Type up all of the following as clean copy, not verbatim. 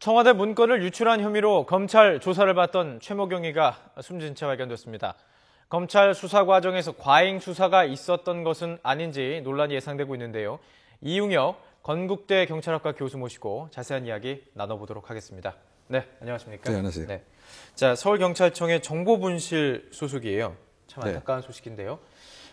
청와대 문건을 유출한 혐의로 검찰 조사를 받던 최모경위가 숨진 채 발견됐습니다. 검찰 수사 과정에서 과잉 수사가 있었던 것은 아닌지 논란이 예상되고 있는데요. 이웅혁 건국대 경찰학과 교수 모시고 자세한 이야기 나눠보도록 하겠습니다. 네, 안녕하십니까? 네, 안녕하세요. 네. 자, 서울경찰청의 정보분실 소속이에요. 참 안타까운 소식인데요.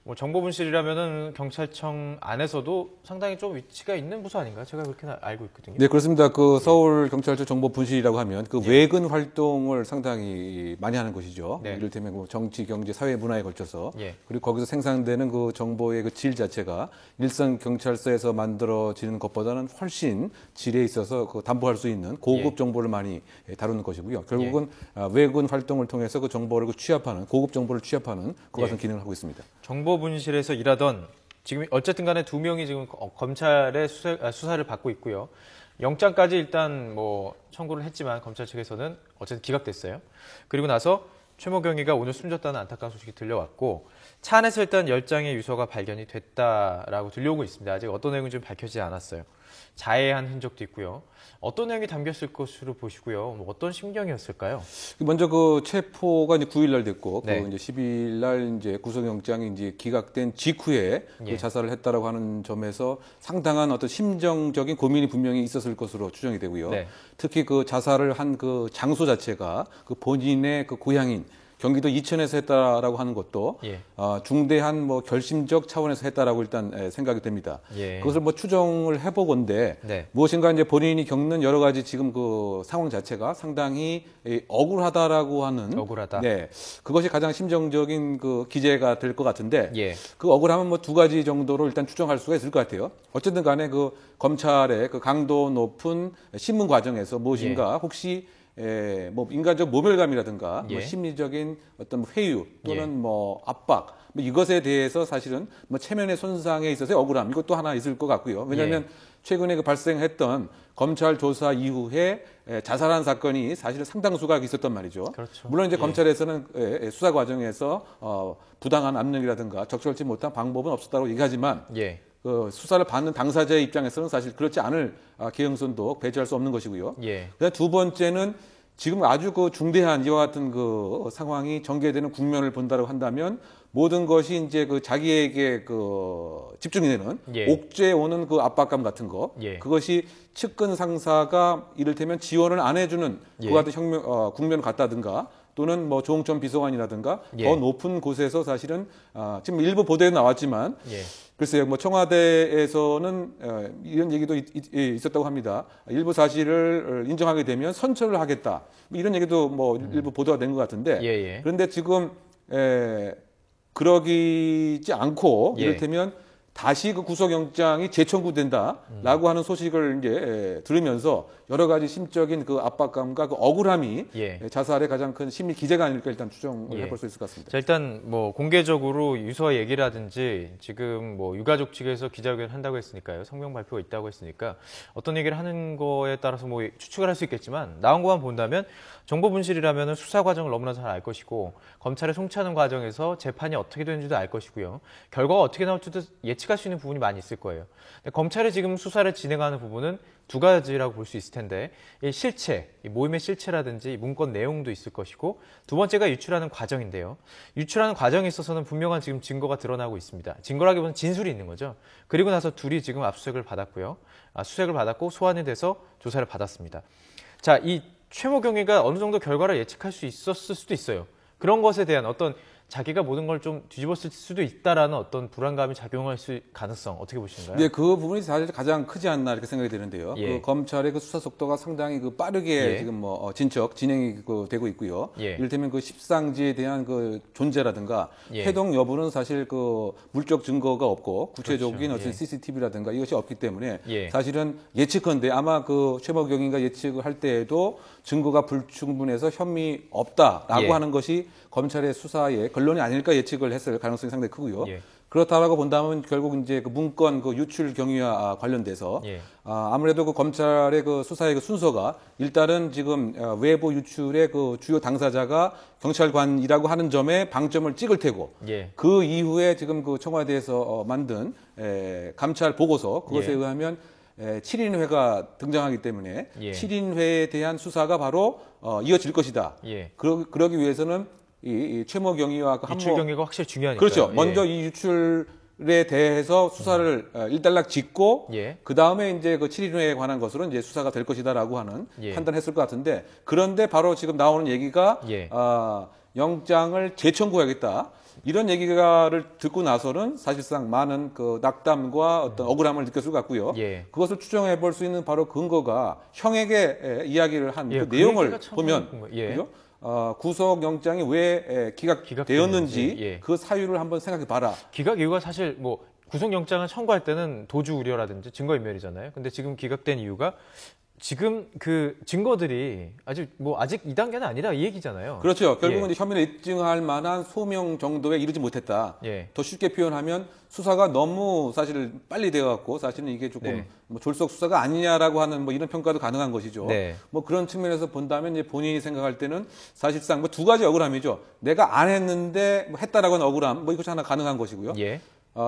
뭐 정보분실이라면은 경찰청 안에서도 상당히 좀 위치가 있는 부서 아닌가요? 제가 그렇게 알고 있거든요. 네, 그렇습니다. 그 서울경찰청 정보분실이라고 하면 그 외근 활동을 상당히 많이 하는 곳이죠. 네. 이를테면 뭐 정치, 경제, 사회, 문화에 걸쳐서 예. 그리고 거기서 생산되는 그 정보의 그 질 자체가 일선 경찰서에서 만들어지는 것보다는 훨씬 질에 있어서 그 담보할 수 있는 고급 정보를 많이 다루는 것이고요. 결국은 외근 활동을 통해서 그 정보를 취합하는 고급 정보를 취합하는 그 같은 기능을 하고 있습니다. 정보분실에서 일하던 지금 어쨌든 간에 2명이 지금 검찰의 수사를 받고 있고요. 영장까지 일단 뭐 청구를 했지만 검찰 측에서는 어쨌든 기각됐어요. 그리고 나서 최모경위가 오늘 숨졌다는 안타까운 소식이 들려왔고 차 안에서 일단 10장의 유서가 발견이 됐다라고 들려오고 있습니다. 아직 어떤 내용은 좀 밝혀지지 않았어요. 자해한 흔적도 있고요. 어떤 내용이 담겼을 것으로 보시고요. 뭐 어떤 심경이었을까요? 먼저 그 체포가 이제 9일 날 됐고, 네. 그 이제 10일 날 이제 구속영장이 이제 기각된 직후에 그 자살을 했다라고 하는 점에서 상당한 어떤 심정적인 고민이 분명히 있었을 것으로 추정이 되고요. 네. 특히 그 자살을 한 그 장소 자체가 그 본인의 그 고향인 경기도 이천에서 했다라고 하는 것도 중대한 뭐 결심적 차원에서 했다라고 일단 생각이 됩니다. 그것을 뭐 추정을 해보건데 무엇인가 이제 본인이 겪는 여러 가지 지금 그 상황 자체가 상당히 억울하다라고 하는 네, 그것이 가장 심정적인 그 기제가 될 것 같은데 그 억울함은 뭐 두 가지 정도로 일단 추정할 수가 있을 것 같아요. 어쨌든 간에 그 검찰의 그 강도 높은 신문 과정에서 무엇인가 혹시 뭐 인간적 모멸감이라든가 뭐 심리적인 어떤 회유 또는 뭐 압박 뭐 이것에 대해서 사실은 뭐 체면의 손상에 있어서의 억울함 이것도 하나 있을 것 같고요. 왜냐하면 최근에 그 발생했던 검찰 조사 이후에 자살한 사건이 사실 상당수가 있었단 말이죠. 그렇죠. 물론 이제 검찰에서는 수사 과정에서 부당한 압력이라든가 적절치 못한 방법은 없었다고 얘기하지만 그 수사를 받는 당사자의 입장에서는 사실 그렇지 않을 개연성도 배제할 수 없는 것이고요. 그다음 두 번째는 지금 아주 그 중대한 이와 같은 그 상황이 전개되는 국면을 본다고 한다면 모든 것이 이제 그 자기에게 그 집중이 되는 옥죄 오는 그 압박감 같은 거 그것이 측근 상사가 이를테면 지원을 안 해주는 그 같은 국면을 갖다든가 또는 뭐 조홍천 비서관이라든가 더 높은 곳에서 사실은 지금 일부 보도에 나왔지만 글쎄요, 뭐 청와대에서는 이런 얘기도 있었다고 합니다. 일부 사실을 인정하게 되면 선처를 하겠다. 뭐 이런 얘기도 뭐 일부 보도가 된 것 같은데 그런데 지금 그러기지 않고 이를테면 다시 그 구속영장이 재청구된다라고 하는 소식을 이제 들으면서 여러 가지 심적인 그 압박감과 그 억울함이 자살의 가장 큰 심리 기제가 아닐까 일단 추정을 해볼 수 있을 것 같습니다. 자, 일단 뭐 공개적으로 유서 얘기라든지 지금 뭐 유가족 측에서 기자회견을 한다고 했으니까요. 성명 발표가 있다고 했으니까 어떤 얘기를 하는 거에 따라서 뭐 추측을 할 수 있겠지만 나온 것만 본다면 정보분실이라면 수사 과정을 너무나 잘 알 것이고 검찰에 송치하는 과정에서 재판이 어떻게 되는지도 알 것이고요. 결과가 어떻게 나올지도 예측할 수 있는 부분이 많이 있을 거예요. 근데 검찰이 지금 수사를 진행하는 부분은 두 가지라고 볼 수 있을 텐데 이 실체, 이 모임의 실체라든지 문건 내용도 있을 것이고 두 번째가 유출하는 과정인데요. 유출하는 과정에 있어서는 분명한 지금 증거가 드러나고 있습니다. 증거라기보다는 진술이 있는 거죠. 그리고 나서 둘이 지금 압수수색을 받았고요. 수색을 받았고 소환이 돼서 조사를 받았습니다. 자, 이 최모경위가 어느 정도 결과를 예측할 수 있었을 수도 있어요. 그런 것에 대한 어떤 자기가 모든 걸 좀 뒤집었을 수도 있다라는 어떤 불안감이 작용할 수 가능성 어떻게 보시는가요? 네, 그 부분이 사실 가장 크지 않나 이렇게 생각이 되는데요. 그 검찰의 그 수사 속도가 상당히 그 빠르게 지금 뭐 진행이 되고 있고요. 이를테면 그 십상지에 대한 그 존재라든가 해동 여부는 사실 그 물적 증거가 없고 구체적인 어떤 CCTV라든가 이것이 없기 때문에 사실은 예측컨대 아마 그 최모경위가 예측을 할 때에도 증거가 불충분해서 혐의 없다라고 하는 것이 검찰의 수사의 결론이 아닐까 예측을 했을 가능성이 상당히 크고요. 그렇다라고 본다면 결국 이제 그 문건 그 유출 경위와 관련돼서 아무래도 그 검찰의 그 수사의 그 순서가 일단은 지금 외부 유출의 그 주요 당사자가 경찰관이라고 하는 점에 방점을 찍을 테고 그 이후에 지금 그 청와대에서 만든 감찰 보고서 그것에 의하면 7인회가 등장하기 때문에 예. 7인회에 대한 수사가 바로 이어질 것이다. 예. 그러기 위해서는 이 최모 경위와 그 유출 경위가 확실히 중요하니까요. 그렇죠. 예. 먼저 이 유출에 대해서 수사를 일단락 짓고 예. 그 다음에 이제 그 7인회에 관한 것으로 이제 수사가 될 것이다라고 하는 예. 판단했을 것 같은데 그런데 바로 지금 나오는 얘기가 예. 영장을 재청구하겠다. 이런 얘기를 듣고 나서는 사실상 많은 그 낙담과 어떤 억울함을 느꼈을 것 같고요. 예. 그것을 추정해 볼 수 있는 바로 근거가 형에게 이야기를 한 예, 그 그 내용을 얘기가 참 보면 예. 그죠? 구속영장이 왜 기각되었는지 예. 그 사유를 한번 생각해 봐라. 기각 이유가 사실 뭐 구속영장을 청구할 때는 도주 우려라든지 증거인멸이잖아요. 근데 지금 기각된 이유가 지금 그 증거들이 아직 2단계는 아니라 이 얘기잖아요. 그렇죠. 결국은 예. 이제 혐의를 입증할 만한 소명 정도에 이르지 못했다. 예. 더 쉽게 표현하면 수사가 너무 사실 빨리 되어갖고 사실은 이게 조금 네. 졸속 수사가 아니냐라고 하는 이런 평가도 가능한 것이죠. 네. 그런 측면에서 본다면 이제 본인이 생각할 때는 사실상 두 가지 억울함이죠. 내가 안 했는데 했다라고 하는 억울함, 이것이 하나 가능한 것이고요. 예.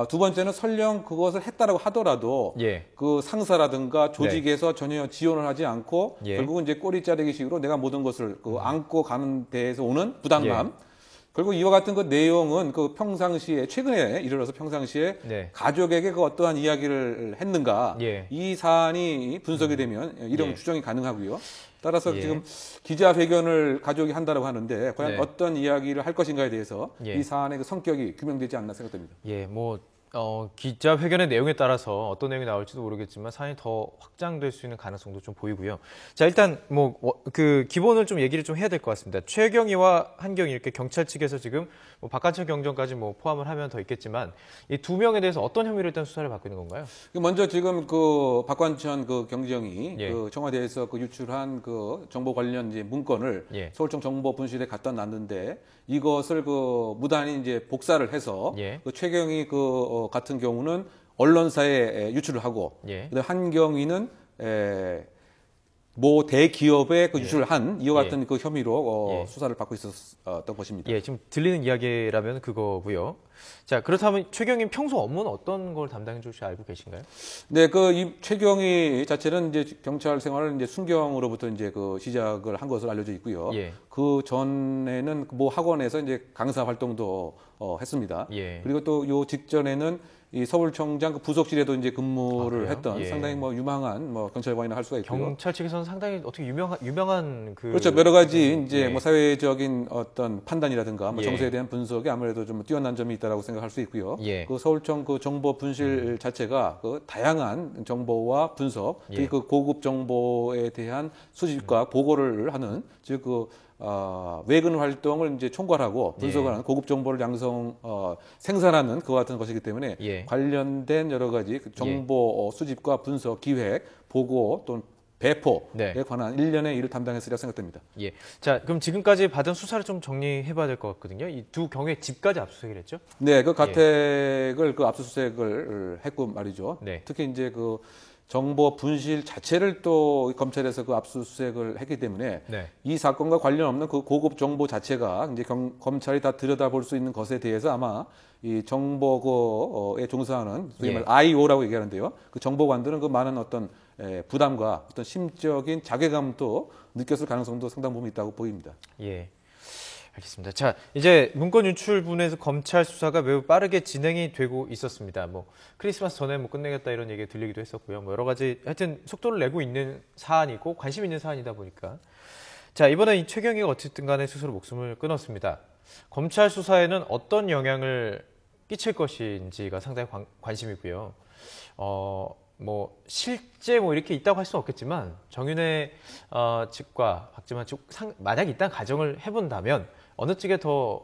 두 번째는 설령 그것을 했다라고 하더라도 예. 그 상사라든가 조직에서 전혀 지원을 하지 않고 예. 결국은 이제 꼬리 자르기식으로 내가 모든 것을 안고 가는 데에서 오는 부담감. 예. 그리고 이와 같은 그 내용은 그 평상시에 최근에 이르러서 평상시에 네. 가족에게 그 어떠한 이야기를 했는가 예. 이 사안이 분석이 되면 이런 예. 추정이 가능하고요. 따라서 예. 지금 기자회견을 가족이 한다고 하는데 과연 네. 어떤 이야기를 할 것인가에 대해서 예. 이 사안의 그 성격이 규명되지 않나 생각됩니다. 예, 기자회견의 내용에 따라서 어떤 내용이 나올지도 모르겠지만 사안이 더 확장될 수 있는 가능성도 좀 보이고요. 자, 일단 기본을 좀 얘기를 좀 해야 될 것 같습니다. 최경희와 한경희 이렇게 경찰 측에서 지금 박관철 경정까지 포함을 하면 더 있겠지만 이 두 명에 대해서 어떤 혐의로 일단 수사를 받고 있는 건가요? 먼저 지금 그 박관천 그 경정이 예. 그 청와대에서 그 유출한 그 정보 관련 이제 문건을 예. 서울청 정보 분실에 갖다 놨는데 이것을 그 무단히 이제 복사를 해서 예. 그 최경희 같은 경우는 언론사에 유출을 하고 예. 그다음에 한경희는 모 대기업에 그 유출을 한 이와 같은 그 혐의로 수사를 받고 있었던 것입니다. 예, 지금 들리는 이야기라면 그거고요. 자, 그렇다면 최경희 평소 업무는 어떤 걸 담당해 주실지 알고 계신가요? 네, 이 최경희 자체는 이제 경찰 생활을 이제 순경으로부터 이제 그 시작을 한 것으로 알려져 있고요. 예. 그 전에는 모 학원에서 이제 강사 활동도 했습니다. 예. 그리고 또 요 직전에는 이 서울청장 그 부속실에도 이제 근무를 그래요? 했던 예. 상당히 유망한 경찰관이라 할 수가 있고요. 경찰 측에서는 상당히 어떻게 유명한 그렇죠. 여러 가지 이제 예. 사회적인 어떤 판단이라든가 예. 정세에 대한 분석이 아무래도 좀 뛰어난 점이 있다라고 생각할 수 있고요. 예. 그 서울청 그 정보 분실 자체가 그 다양한 정보와 분석, 특히 예. 그 고급 정보에 대한 수집과 보고를 하는 즉 외근 활동을 이제 총괄하고 분석을 하는 고급 정보를 생산하는 그와 같은 것이기 때문에 예. 관련된 여러 가지 그 정보 수집과 분석, 기획, 보고 또는 배포에 네. 관한 일련의 일을 담당했으리라 생각됩니다. 예. 자, 그럼 지금까지 받은 수사를 좀 정리해 봐야 될 것 같거든요. 이 두 경의 집까지 압수수색을 했죠? 네, 그 가택을 그 압수수색을 했고 말이죠. 네. 특히 이제 그 정보 분실 자체를 또 검찰에서 그 압수수색을 했기 때문에 네. 이 사건과 관련 없는 그 고급 정보 자체가 이제 검찰이 다 들여다볼 수 있는 것에 대해서 아마 이 정보에 종사하는 소위 말 IO라고 얘기하는데요. 그 정보관들은 그 많은 어떤 부담과 어떤 심적인 자괴감도 느꼈을 가능성도 상당 부분 있다고 보입니다. 예. 알겠습니다. 자, 이제 문건 유출 분에서 검찰 수사가 매우 빠르게 진행이 되고 있었습니다. 크리스마스 전에 끝내겠다 이런 얘기 들리기도 했었고요. 여러 가지 하여튼 속도를 내고 있는 사안이고 관심 있는 사안이다 보니까. 자, 이번에 이 최경희가 어쨌든 간에 스스로 목숨을 끊었습니다. 검찰 수사에는 어떤 영향을 끼칠 것인지가 상당히 관심이고요. 실제 이렇게 있다고 할 수는 없겠지만 정윤회 측과 박지만 측 만약 일단 가정을 해본다면 어느 쪽에 더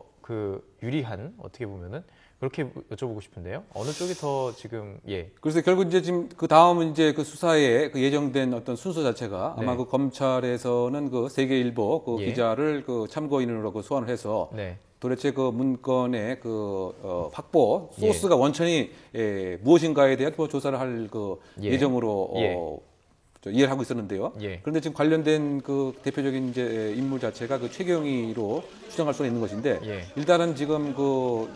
유리한 어떻게 보면은 그렇게 여쭤보고 싶은데요. 어느 쪽이 더 지금 그래서 결국 이제 지금 그 다음은 이제 그 수사에 그 예정된 어떤 순서 자체가 아마 네. 그 검찰에서는 그 세계일보 그 예. 기자를 그 참고인으로 그 소환을 해서 네. 도대체 그 문건의 확보 소스가 원천이 무엇인가에 대한 조사를 할 예. 예정으로 이해를 하고 있었는데요. 예. 그런데 지금 관련된 그 대표적인 이제 인물 자체가 그 최경희로 추정할 수가 있는 것인데 예. 일단은 지금 그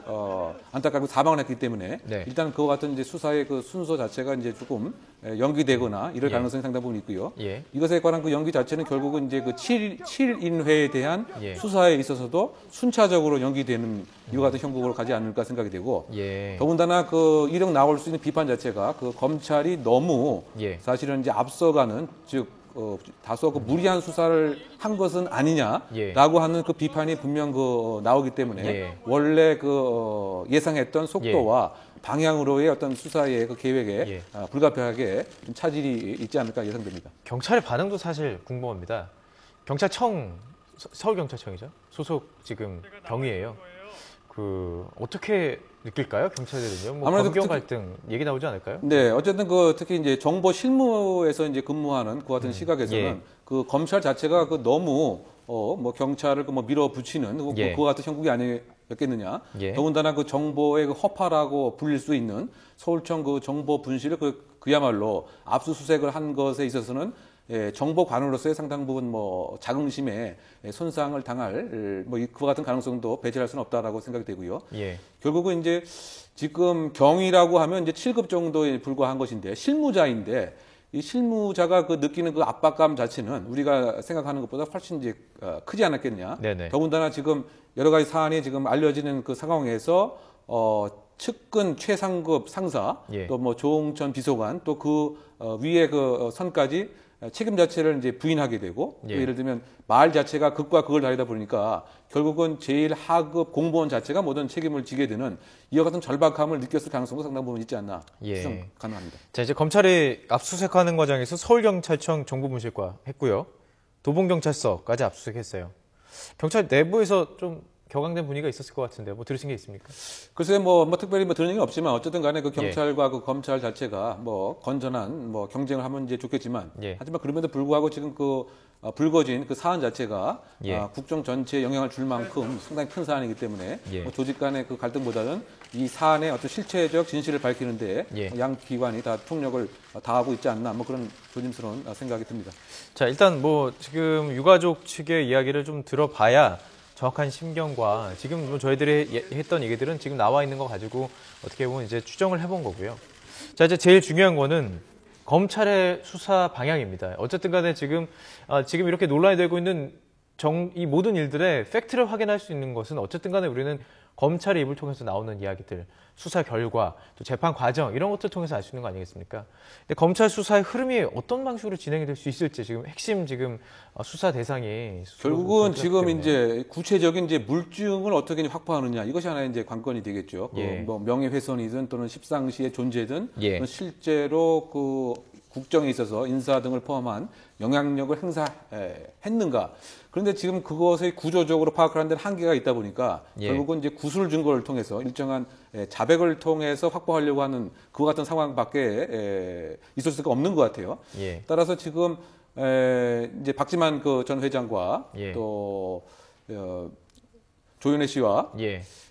안타깝게 사망을 했기 때문에 네. 일단 그와 같은 이제 수사의 그 순서 자체가 이제 조금 연기되거나 이럴 예. 가능성이 상당 부분 있고요. 예. 이것에 관한 그 연기 자체는 결국은 이제 그 7인회에 대한 예. 수사에 있어서도 순차적으로 연기되는 이와 같은 형국으로 가지 않을까 생각이 되고 예. 더군다나 그 이런 나올 수 있는 비판 자체가 그 검찰이 너무 예. 사실은 이제 앞서가는 즉 다소 그 무리한 수사를 한 것은 아니냐라고 예. 하는 그 비판이 분명 나오기 때문에 예. 원래 예상했던 속도와 방향으로의 어떤 수사의 그 계획에 예. 불가피하게 좀 차질이 있지 않을까 예상됩니다. 경찰의 반응도 사실 궁금합니다. 경찰청, 서울경찰청이죠. 소속 지금 경위예요. 그 어떻게 느낄까요, 경찰들은요? 뭐 아무래도 검경 갈등 얘기 나오지 않을까요? 네, 어쨌든 특히 이제 정보 실무에서 이제 근무하는 그 같은 시각에서는 예. 그 검찰 자체가 너무 뭐 경찰을 뭐 밀어붙이는 예. 그와 같은 형국이 아니었겠느냐. 예. 더군다나 그 정보의 그 허파라고 불릴 수 있는 서울청 그 정보 분실을 그야말로 압수수색을 한 것에 있어서는 정보관으로서의 상당 부분 뭐 자긍심에 손상을 당할 뭐 그와 같은 가능성도 배제할 수는 없다라고 생각이 되고요. 예. 결국은 이제 지금 경위라고 하면 이제 7급 정도에 불과한 것인데 실무자인데 이 실무자가 그 느끼는 그 압박감 자체는 우리가 생각하는 것보다 훨씬 이제 크지 않았겠냐. 네네. 더군다나 지금 여러 가지 사안이 지금 알려지는 그 상황에서 측근 최상급 상사 예. 또 뭐 조홍천 비서관 또 그 위에 그 선까지 책임 자체를 이제 부인하게 되고 또 예. 예를 들면 말 자체가 극과 극을 다르다 보니까 결국은 제일 하급 공무원 자체가 모든 책임을 지게 되는 이와 같은 절박함을 느꼈을 가능성도 상당 부분 있지 않나 추정 가능합니다. 자, 이제 검찰이 압수수색하는 과정에서 서울경찰청 정보분실과 했고요. 도봉경찰서까지 압수수색했어요. 경찰 내부에서 좀 격앙된 분위기가 있었을 것 같은데 뭐 들으신 게 있습니까? 글쎄 뭐 특별히 뭐 들은 얘기는 없지만 어쨌든 간에 그 경찰과 그 검찰 자체가 뭐 건전한 뭐 경쟁을 하면 이제 좋겠지만 하지만 그럼에도 불구하고 지금 불거진 그 사안 자체가 국정 전체에 영향을 줄 만큼 상당히 큰 사안이기 때문에 뭐 조직 간의 그 갈등보다는 이 사안의 어떤 실체적 진실을 밝히는데 양 기관이 다 총력을 다하고 있지 않나 뭐 그런 조심스러운 생각이 듭니다. 자, 일단 뭐 지금 유가족 측의 이야기를 좀 들어봐야 정확한 심경과 지금 뭐 저희들이 했던 얘기들은 지금 나와 있는 거 가지고 어떻게 보면 이제 추정을 해본 거고요. 자, 이제 제일 중요한 거는 검찰의 수사 방향입니다. 어쨌든 간에 지금 이렇게 논란이 되고 있는 이 모든 일들의 팩트를 확인할 수 있는 것은 어쨌든 간에 우리는 검찰의 입을 통해서 나오는 이야기들, 수사 결과, 또 재판 과정 이런 것들을 통해서 알 수 있는 거 아니겠습니까? 근데 검찰 수사의 흐름이 어떤 방식으로 진행이 될 수 있을지 지금 핵심 수사 대상이 결국은 지금 이제 구체적인 이제 물증을 어떻게 확보하느냐 이것이 하나의 이제 관건이 되겠죠. 뭐 명예훼손이든 또는 십상시의 존재든 또는 실제로 그 국정에 있어서 인사 등을 포함한 영향력을 행사했는가. 그런데 지금 그것의 구조적으로 파악하는 데는 한계가 있다 보니까 결국은 이제 구술 증거를 통해서 일정한 자백을 통해서 확보하려고 하는 그와 같은 상황밖에 있을 수가 없는 것 같아요. 따라서 지금 이제 박지만 그 전 회장과 또 조윤혜 씨와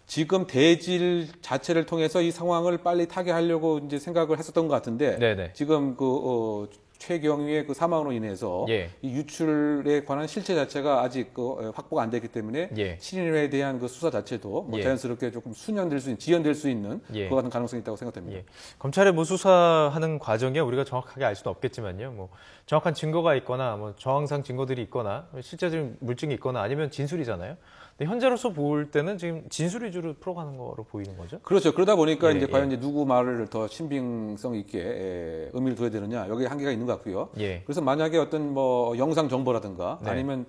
지금 대질 자체를 통해서 이 상황을 빨리 타개하려고 이제 생각을 했었던 것 같은데 지금 최경위의 그 사망으로 인해서 이 유출에 관한 실체 자체가 아직 확보가 안 됐기 때문에 신인회에 대한 그 수사 자체도 뭐 자연스럽게 조금 지연될 수 있는 그 같은 가능성이 있다고 생각됩니다. 검찰의 뭐 수사하는 과정에 우리가 정확하게 알 수는 없겠지만요. 뭐 정확한 증거가 있거나 뭐 정황상 증거들이 있거나 실제적인 물증이 있거나 아니면 진술이잖아요. 근데 현재로서 볼 때는 지금 진술 위주로 풀어가는 거로 보이는 거죠. 그렇죠. 그러다 보니까 이제 과연 이제 누구 말을 더 신빙성 있게 의미를 둬야 되느냐 여기에 한계가 있는 것 같고요. 그래서 만약에 어떤 뭐 영상 정보라든가 아니면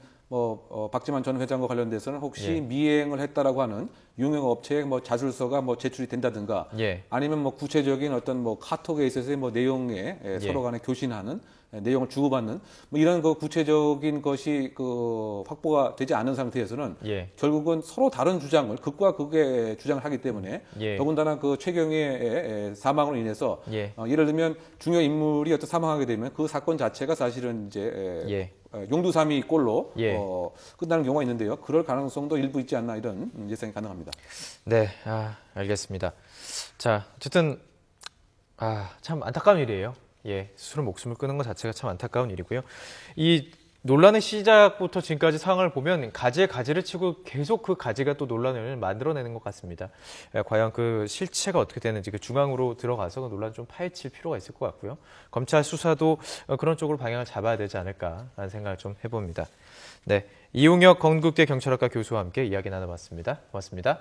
박지만 전 회장과 관련돼서는 혹시 미행을 했다라고 하는 유명 업체의 뭐 자술서가 뭐 제출이 된다든가 아니면 뭐 구체적인 어떤 뭐 카톡에 있어서의 뭐 내용에 서로 간에 교신하는 내용을 주고받는 뭐 이런 그 구체적인 것이 확보가 되지 않은 상태에서는 결국은 서로 다른 주장을 극과 극의 주장을 하기 때문에 더군다나 그 최경희의 사망으로 인해서 예를 들면 중요 인물이 어떤 사망하게 되면 그 사건 자체가 사실은 이제 용두사미 꼴로 끝나는 경우가 있는데요. 그럴 가능성도 일부 있지 않나 이런 예상이 가능합니다. 네, 알겠습니다. 자, 어쨌든 참 안타까운 일이에요. 예, 스스로 목숨을 끊은 것 자체가 참 안타까운 일이고요. 이 논란의 시작부터 지금까지 상황을 보면 가지에 가지를 치고 계속 그 가지가 또 논란을 만들어내는 것 같습니다. 과연 그 실체가 어떻게 되는지 그 중앙으로 들어가서 그 논란 좀 파헤칠 필요가 있을 것 같고요. 검찰 수사도 그런 쪽으로 방향을 잡아야 되지 않을까라는 생각을 좀 해봅니다. 네, 이용혁 건국대 경찰학과 교수와 함께 이야기 나눠봤습니다. 고맙습니다.